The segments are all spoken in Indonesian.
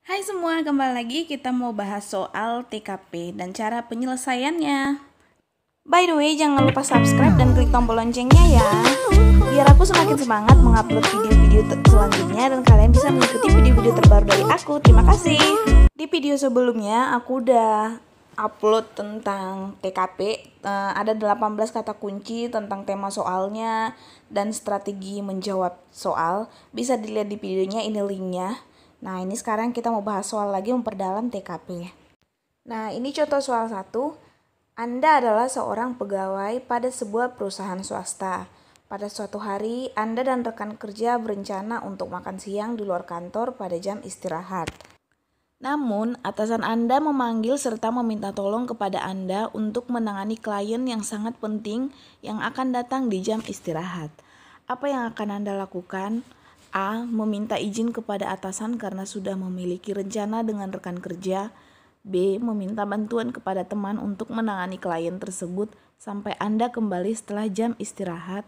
Hai semua, kembali lagi kita mau bahas soal TKP dan cara penyelesaiannya. By the way, jangan lupa subscribe dan klik tombol loncengnya ya, biar aku semakin semangat mengupload video-video selanjutnya dan kalian bisa mengikuti video-video terbaru dari aku. Terima kasih. Di video sebelumnya aku udah upload tentang TKP, ada 18 kata kunci tentang tema soalnya dan strategi menjawab soal. Bisa dilihat di videonya, ini linknya. Nah, ini sekarang kita mau bahas soal lagi, memperdalam TKP. Nah, ini contoh soal 1. Anda adalah seorang pegawai pada sebuah perusahaan swasta. Pada suatu hari, Anda dan rekan kerja berencana untuk makan siang di luar kantor pada jam istirahat. Namun, atasan Anda memanggil serta meminta tolong kepada Anda untuk menangani klien yang sangat penting yang akan datang di jam istirahat. Apa yang akan Anda lakukan? A. Meminta izin kepada atasan karena sudah memiliki rencana dengan rekan kerja. B. Meminta bantuan kepada teman untuk menangani klien tersebut sampai Anda kembali setelah jam istirahat.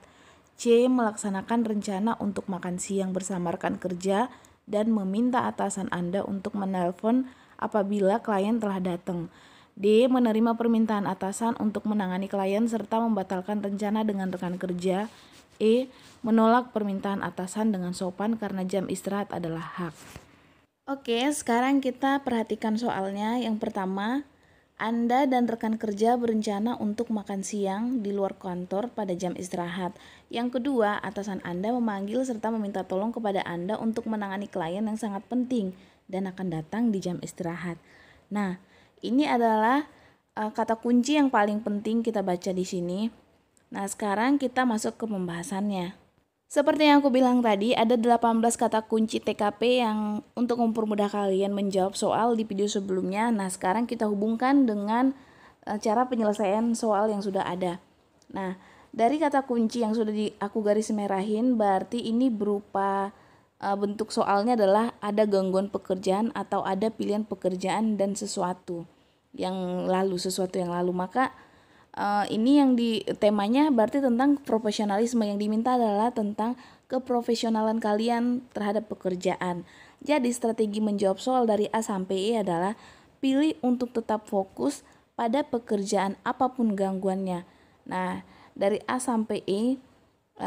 C. Melaksanakan rencana untuk makan siang bersama rekan kerja dan meminta atasan Anda untuk menelpon apabila klien telah datang. D. Menerima permintaan atasan untuk menangani klien serta membatalkan rencana dengan rekan kerja. E. Menolak permintaan atasan dengan sopan karena jam istirahat adalah hak. Oke, sekarang kita perhatikan soalnya. Yang pertama, Anda dan rekan kerja berencana untuk makan siang di luar kantor pada jam istirahat. Yang kedua, atasan Anda memanggil serta meminta tolong kepada Anda untuk menangani klien yang sangat penting dan akan datang di jam istirahat. Nah, ini adalah kata kunci yang paling penting kita baca di sini. Nah, sekarang kita masuk ke pembahasannya. Seperti yang aku bilang tadi, ada 18 kata kunci TKP yang untuk mempermudah kalian menjawab soal di video sebelumnya. Nah, sekarang kita hubungkan dengan cara penyelesaian soal yang sudah ada. Nah, dari kata kunci yang sudah aku garis merahin, berarti ini berupa bentuk soalnya adalah ada gangguan pekerjaan atau ada pilihan pekerjaan dan sesuatu yang lalu. Maka ini yang temanya berarti tentang profesionalisme. Yang diminta adalah tentang keprofesionalan kalian terhadap pekerjaan. Jadi strategi menjawab soal dari A sampai E adalah pilih untuk tetap fokus pada pekerjaan apapun gangguannya. Nah, dari A sampai E,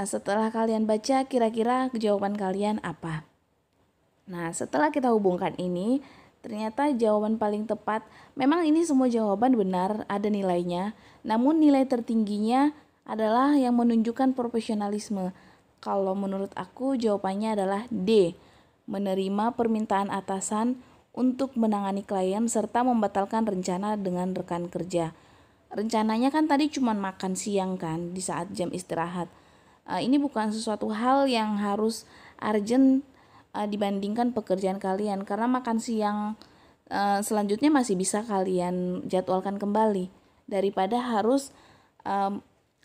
setelah kalian baca kira-kira jawaban kalian apa? Nah, setelah kita hubungkan ini, ternyata jawaban paling tepat, memang ini semua jawaban benar, ada nilainya, namun nilai tertingginya adalah yang menunjukkan profesionalisme. Kalau menurut aku jawabannya adalah D, menerima permintaan atasan untuk menangani klien serta membatalkan rencana dengan rekan kerja. Rencananya kan tadi cuma makan siang kan di saat jam istirahat. Ini bukan sesuatu hal yang harus urgent dibandingkan pekerjaan kalian, karena makan siang selanjutnya masih bisa kalian jadwalkan kembali daripada harus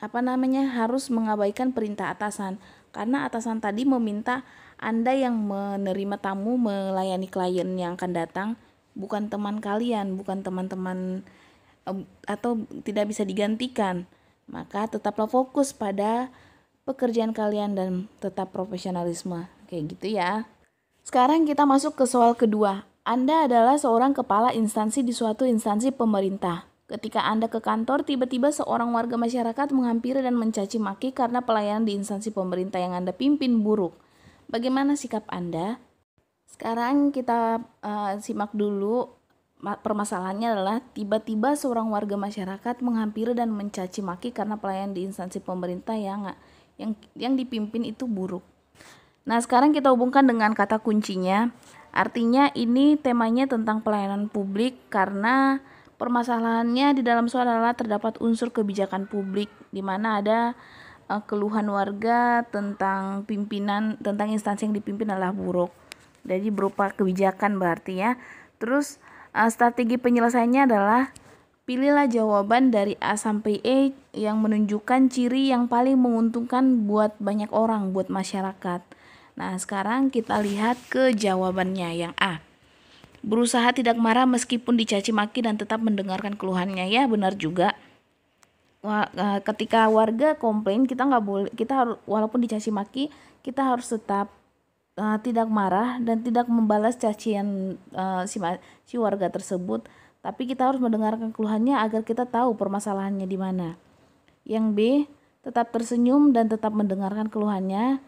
harus mengabaikan perintah atasan, karena atasan tadi meminta Anda yang menerima tamu melayani klien yang akan datang, bukan teman kalian, bukan teman-teman atau tidak bisa digantikan. Maka tetaplah fokus pada pekerjaan kalian dan tetap profesionalisme, kayak gitu ya. Sekarang kita masuk ke soal kedua. Anda adalah seorang kepala instansi di suatu instansi pemerintah. Ketika Anda ke kantor, tiba-tiba seorang warga masyarakat menghampiri dan mencaci maki karena pelayanan di instansi pemerintah yang Anda pimpin buruk. Bagaimana sikap Anda? Sekarang kita simak dulu. Permasalahannya adalah tiba-tiba seorang warga masyarakat menghampiri dan mencaci maki karena pelayanan di instansi pemerintah yang dipimpin itu buruk. Nah, sekarang kita hubungkan dengan kata kuncinya. Artinya ini temanya tentang pelayanan publik, karena permasalahannya di dalam soal adalah terdapat unsur kebijakan publik di mana ada keluhan warga tentang pimpinan, tentang instansi yang dipimpin adalah buruk. Jadi berupa kebijakan berarti ya. Terus strategi penyelesaiannya adalah pilihlah jawaban dari A sampai E yang menunjukkan ciri yang paling menguntungkan buat banyak orang, buat masyarakat. Nah, sekarang kita lihat ke jawabannya yang A. Berusaha tidak marah meskipun dicaci maki dan tetap mendengarkan keluhannya. Ya, benar juga. Ketika warga komplain, kita nggak boleh, kita harus, walaupun dicaci maki, kita harus tetap tidak marah dan tidak membalas cacian si warga tersebut, tapi kita harus mendengarkan keluhannya agar kita tahu permasalahannya di mana. Yang B, tetap tersenyum dan tetap mendengarkan keluhannya.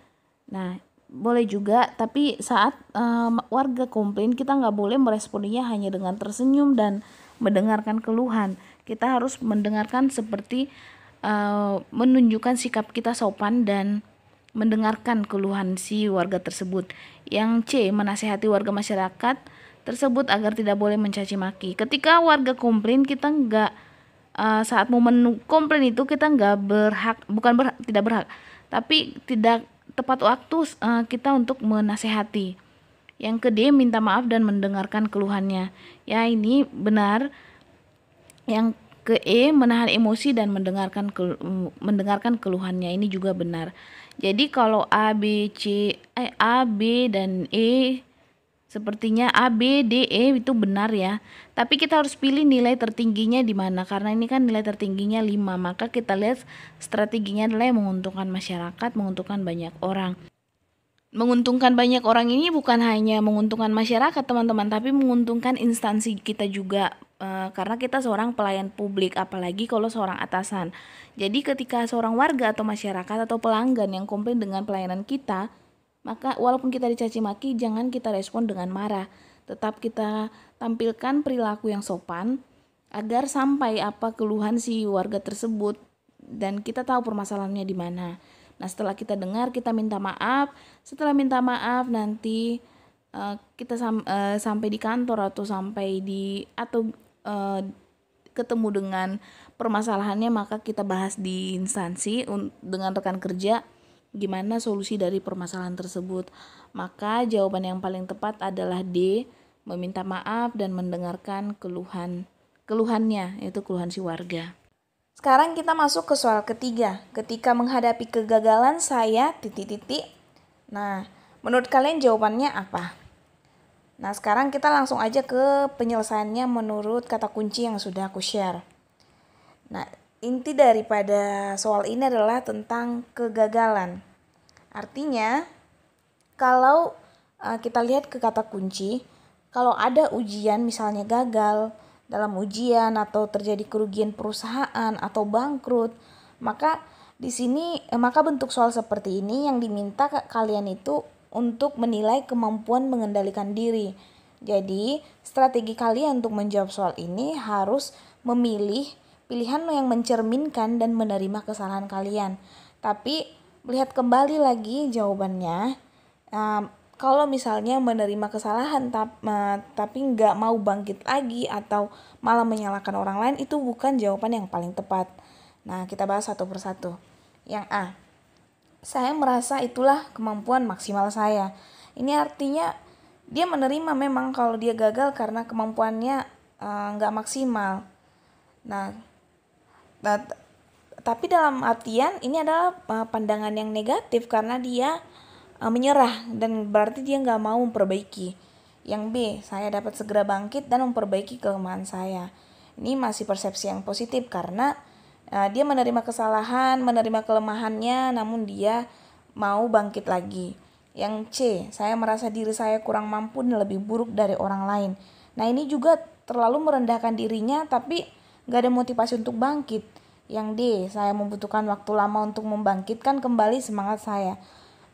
Nah, boleh juga, tapi saat warga komplain, kita nggak boleh meresponinya hanya dengan tersenyum dan mendengarkan keluhan. Kita harus mendengarkan seperti menunjukkan sikap kita sopan dan mendengarkan keluhan si warga tersebut. Yang C, menasehati warga masyarakat tersebut agar tidak boleh mencaci maki. Ketika warga komplain, kita nggak saat momen komplain itu kita nggak berhak, tidak berhak, tapi tidak tepat waktu kita untuk menasehati. Yang ke D, minta maaf dan mendengarkan keluhannya. Ya, ini benar. Yang ke E, menahan emosi dan mendengarkan keluhannya. Ini juga benar. Jadi kalau A, B dan E, sepertinya A, B, D, E itu benar ya. Tapi kita harus pilih nilai tertingginya di mana. Karena ini kan nilai tertingginya 5. Maka kita lihat strateginya adalah yang menguntungkan masyarakat, menguntungkan banyak orang. Menguntungkan banyak orang ini bukan hanya menguntungkan masyarakat teman-teman, tapi menguntungkan instansi kita juga, karena kita seorang pelayan publik, apalagi kalau seorang atasan. Jadi ketika seorang warga atau masyarakat atau pelanggan yang komplain dengan pelayanan kita, maka walaupun kita dicaci maki, jangan kita respon dengan marah. Tetap kita tampilkan perilaku yang sopan agar sampai apa keluhan si warga tersebut dan kita tahu permasalahannya di mana. Nah, setelah kita dengar, kita minta maaf. Setelah minta maaf, nanti kita sampai di kantor atau ketemu dengan permasalahannya, maka kita bahas di instansi dengan rekan kerja gimana solusi dari permasalahan tersebut. Maka jawaban yang paling tepat adalah D, meminta maaf dan mendengarkan keluhannya, yaitu keluhan si warga. Sekarang kita masuk ke soal ketiga. Ketika menghadapi kegagalan saya ... Nah, menurut kalian jawabannya apa? Nah, sekarang kita langsung aja ke penyelesaiannya menurut kata kunci yang sudah aku share. Nah, inti daripada soal ini adalah tentang kegagalan. Artinya, kalau kita lihat ke kata kunci, kalau ada ujian misalnya gagal dalam ujian atau terjadi kerugian perusahaan atau bangkrut, maka di sini maka bentuk soal seperti ini yang diminta kalian itu untuk menilai kemampuan mengendalikan diri. Jadi, strategi kalian untuk menjawab soal ini harus memilih pilihan yang mencerminkan dan menerima kesalahan kalian. Tapi lihat kembali lagi jawabannya. Kalau misalnya menerima kesalahan tapi nggak mau bangkit lagi atau malah menyalahkan orang lain, itu bukan jawaban yang paling tepat. Nah, kita bahas satu persatu. Yang A, saya merasa itulah kemampuan maksimal saya. Ini artinya dia menerima memang kalau dia gagal karena kemampuannya nggak maksimal. Nah, tapi dalam artian ini adalah pandangan yang negatif karena dia menyerah dan berarti dia nggak mau memperbaiki. Yang B, saya dapat segera bangkit dan memperbaiki kelemahan saya. Ini masih persepsi yang positif karena dia menerima kesalahan, menerima kelemahannya, namun dia mau bangkit lagi. Yang C, saya merasa diri saya kurang mampu dan lebih buruk dari orang lain. Nah, ini juga terlalu merendahkan dirinya tapi nggak ada motivasi untuk bangkit. Yang D, saya membutuhkan waktu lama untuk membangkitkan kembali semangat saya.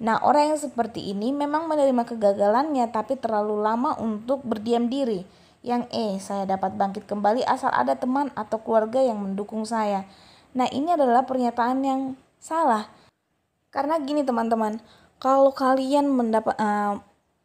Nah, orang yang seperti ini memang menerima kegagalannya tapi terlalu lama untuk berdiam diri. Yang E, saya dapat bangkit kembali asal ada teman atau keluarga yang mendukung saya. Nah, ini adalah pernyataan yang salah. Karena gini teman-teman, kalau kalian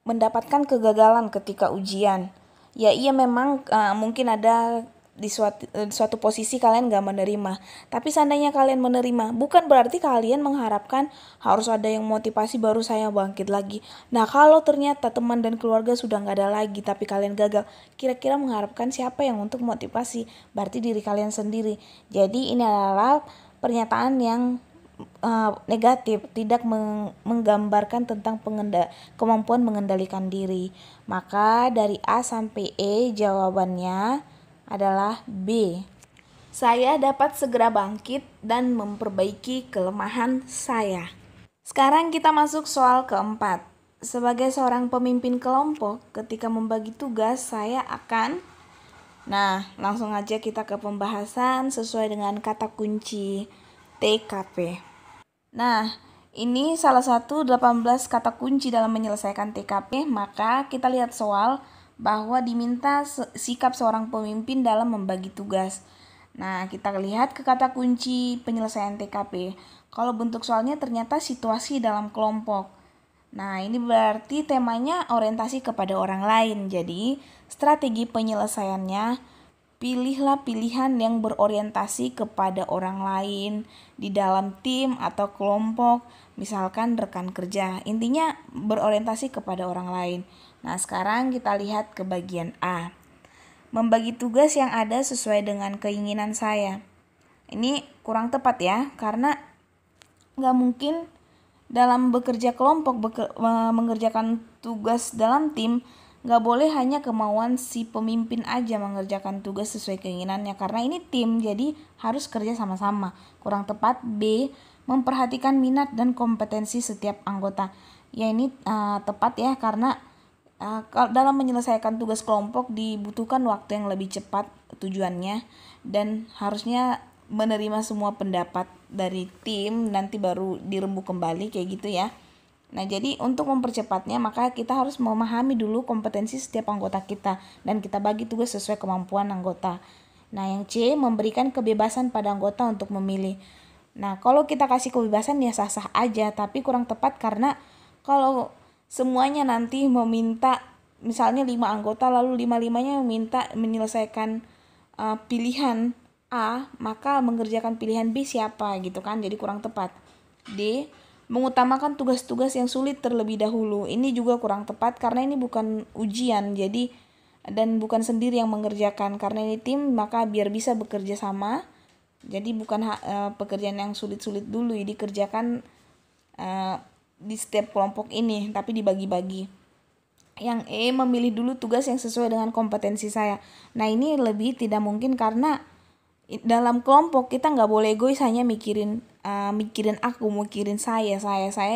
mendapatkan kegagalan ketika ujian, ya iya memang mungkin ada di suatu posisi kalian gak menerima. Tapi seandainya kalian menerima, bukan berarti kalian mengharapkan harus ada yang motivasi baru saya bangkit lagi. Nah, kalau ternyata teman dan keluarga sudah gak ada lagi tapi kalian gagal, kira-kira mengharapkan siapa yang untuk motivasi? Berarti diri kalian sendiri. Jadi ini adalah pernyataan yang negatif, tidak menggambarkan tentang kemampuan mengendalikan diri. Maka dari A sampai E jawabannya adalah B. Saya dapat segera bangkit dan memperbaiki kelemahan saya. Sekarang kita masuk soal keempat. Sebagai seorang pemimpin kelompok, ketika membagi tugas, saya akan langsung aja kita ke pembahasan sesuai dengan kata kunci TKP. Nah, ini salah satu 18 kata kunci dalam menyelesaikan TKP, maka kita lihat soal bahwa diminta sikap seorang pemimpin dalam membagi tugas. Nah, kita lihat ke kata kunci penyelesaian TKP. Kalau bentuk soalnya ternyata situasi dalam kelompok. Nah, ini berarti temanya orientasi kepada orang lain. Jadi, strategi penyelesaiannya, pilihlah pilihan yang berorientasi kepada orang lain di dalam tim atau kelompok, misalkan rekan kerja. Intinya berorientasi kepada orang lain. Nah, sekarang kita lihat ke bagian A. Membagi tugas yang ada sesuai dengan keinginan saya. Ini kurang tepat ya, karena nggak mungkin dalam bekerja kelompok, mengerjakan tugas dalam tim, nggak boleh hanya kemauan si pemimpin aja mengerjakan tugas sesuai keinginannya, karena ini tim, jadi harus kerja sama-sama. Kurang tepat. B. Memperhatikan minat dan kompetensi setiap anggota. Ya, ini tepat ya, karena dalam menyelesaikan tugas kelompok dibutuhkan waktu yang lebih cepat tujuannya, dan harusnya menerima semua pendapat dari tim, nanti baru dirembuk kembali kayak gitu ya. Nah, jadi untuk mempercepatnya maka kita harus memahami dulu kompetensi setiap anggota kita dan kita bagi tugas sesuai kemampuan anggota. Nah, yang C, memberikan kebebasan pada anggota untuk memilih. Nah, kalau kita kasih kebebasan ya sah-sah aja, tapi kurang tepat karena kalau semuanya nanti meminta, misalnya 5 anggota lalu 5-5-nya meminta menyelesaikan pilihan A, maka mengerjakan pilihan B siapa gitu kan, jadi kurang tepat. D. Mengutamakan tugas-tugas yang sulit terlebih dahulu. Ini juga kurang tepat karena ini bukan ujian, jadi dan bukan sendiri yang mengerjakan, karena ini tim, maka biar bisa bekerja sama. Jadi bukan pekerjaan yang sulit-sulit dulu dikerjakan di setiap kelompok ini, tapi dibagi-bagi. Yang E, memilih dulu tugas yang sesuai dengan kompetensi saya. Nah, ini lebih tidak mungkin karena dalam kelompok kita nggak boleh egois hanya mikirin aku, mikirin saya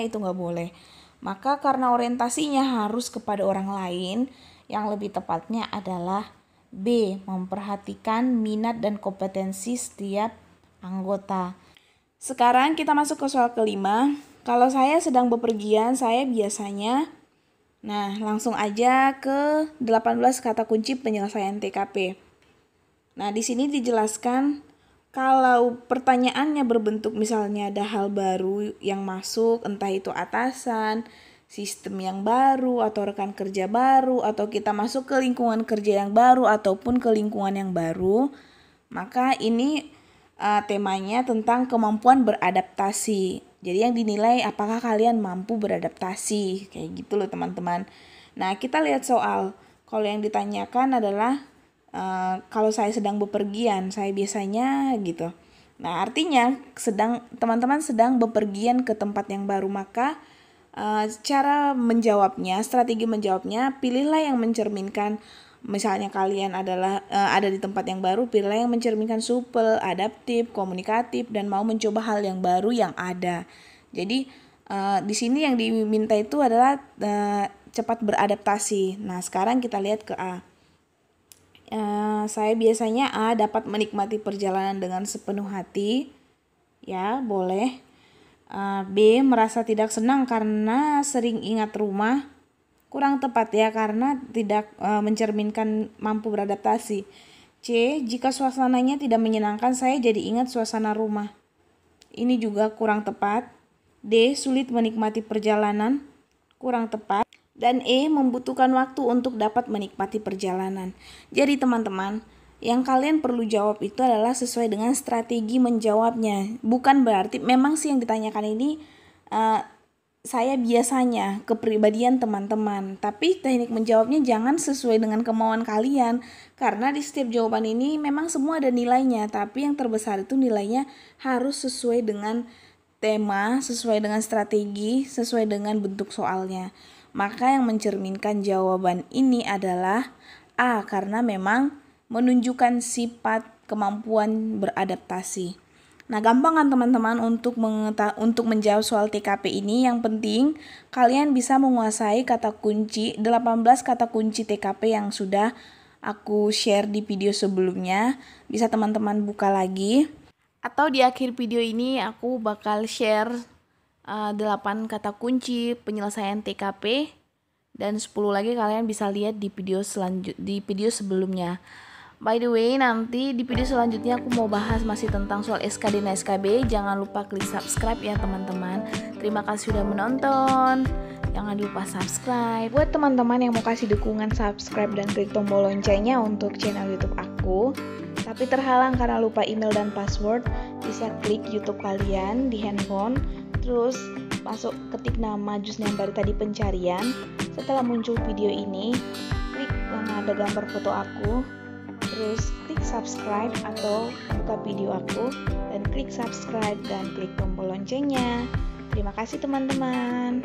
itu nggak boleh. Maka karena orientasinya harus kepada orang lain, yang lebih tepatnya adalah B, memperhatikan minat dan kompetensi setiap anggota. Sekarang kita masuk ke soal kelima. Kalau saya sedang bepergian, saya biasanya langsung aja ke 18 kata kunci penyelesaian TKP. Nah, di sini dijelaskan kalau pertanyaannya berbentuk misalnya ada hal baru yang masuk, entah itu atasan, sistem yang baru, atau rekan kerja baru, atau kita masuk ke lingkungan kerja yang baru, ataupun ke lingkungan yang baru, maka ini temanya tentang kemampuan beradaptasi. Jadi yang dinilai apakah kalian mampu beradaptasi, kayak gitu loh teman-teman. Nah, kita lihat soal. Kalau yang ditanyakan adalah kalau saya sedang bepergian, saya biasanya gitu. Nah, artinya teman-teman sedang bepergian ke tempat yang baru, maka cara menjawabnya, strategi menjawabnya, pilihlah yang mencerminkan. Misalnya kalian adalah ada di tempat yang baru, pilihlah yang mencerminkan supel, adaptif, komunikatif, dan mau mencoba hal yang baru yang ada. Jadi di sini yang diminta itu adalah cepat beradaptasi. Nah, sekarang kita lihat ke A. Saya biasanya A, dapat menikmati perjalanan dengan sepenuh hati. Ya, boleh. B, merasa tidak senang karena sering ingat rumah. Kurang tepat ya, karena tidak mencerminkan mampu beradaptasi. C, jika suasananya tidak menyenangkan, saya jadi ingat suasana rumah. Ini juga kurang tepat. D, sulit menikmati perjalanan. Kurang tepat. Dan E, membutuhkan waktu untuk dapat menikmati perjalanan. Jadi teman-teman, yang kalian perlu jawab itu adalah sesuai dengan strategi menjawabnya. Bukan berarti, memang sih yang ditanyakan ini saya biasanya, kepribadian teman-teman. Tapi teknik menjawabnya jangan sesuai dengan kemauan kalian. Karena di setiap jawaban ini memang semua ada nilainya. Tapi yang terbesar itu nilainya harus sesuai dengan tema, sesuai dengan strategi, sesuai dengan bentuk soalnya. Maka yang mencerminkan jawaban ini adalah A, karena memang menunjukkan sifat kemampuan beradaptasi. Nah, gampang kan teman-teman untuk menjawab soal TKP ini. Yang penting kalian bisa menguasai kata kunci 18 kata kunci TKP yang sudah aku share di video sebelumnya. Bisa teman-teman buka lagi. Atau di akhir video ini aku bakal share 8 kata kunci penyelesaian TKP dan 10 lagi kalian bisa lihat di video sebelumnya. By the way, nanti di video selanjutnya aku mau bahas masih tentang soal SKD dan SKB. Jangan lupa klik subscribe ya teman-teman. Terima kasih sudah menonton. Jangan lupa subscribe. Buat teman-teman yang mau kasih dukungan subscribe dan klik tombol loncengnya untuk channel YouTube aku, tapi terhalang karena lupa email dan password, bisa klik YouTube kalian di handphone, terus masuk ketik nama Jus Nyambari tadi pencarian. Setelah muncul video ini, klik yang ada gambar foto aku, terus klik subscribe atau buka video aku dan klik subscribe dan klik tombol loncengnya. Terima kasih teman-teman.